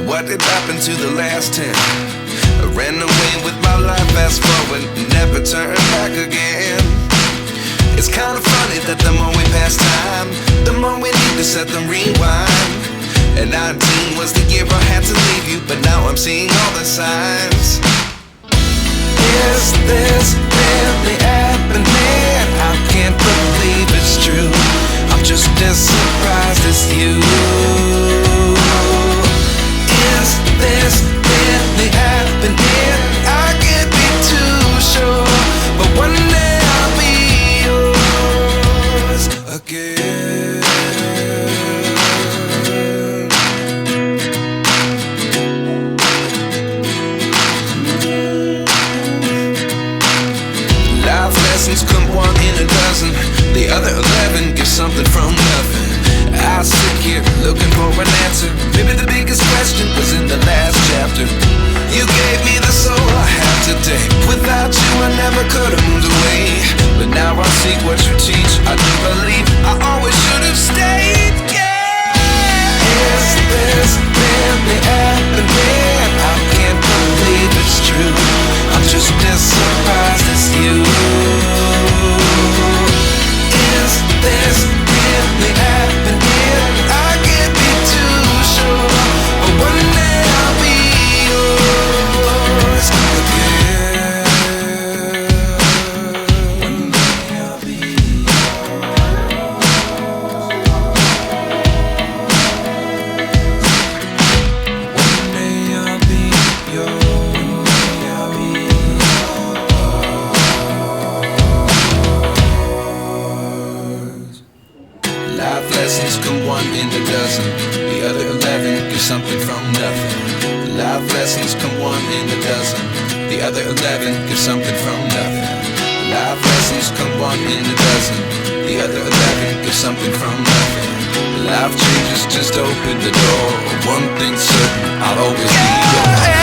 what did happen to the last 10? I ran away with my life, fast forward, never turn back again. It's kinda funny that the more we pass time, the more we need to set the rewind. And 19 was the year I had to leave you, but now I'm seeing all the signs. Is this really happening? I can't believe it's true. I'm just as surprised as you. Is this really happening? I can't be too sure, but one day I'll be yours again. Life lessons come one in a dozen. The other 11 give something from nothing. I sit here looking for an answer. Maybe the biggest question was in the last chapter. You gave me the soul I have today. Without you I never could have moved away. But now I see what you teach. I do believe I always should have stayed. Yeah. Is this really happening? I can't believe it's true. I'm just as surprised as you. Is this really happening? I can't be too sure, but one day I'll be yours again. One day I'll be One day I'll be yours. I'll be yours. Life lessons come one in a dozen. The other 11 give something from nothing. Life lessons come one in a dozen. The other 11 give something from nothing. Life lessons come one in a dozen. The other 11 give something from nothing. Life changes just open the door. One thing's certain, I'll always be yours.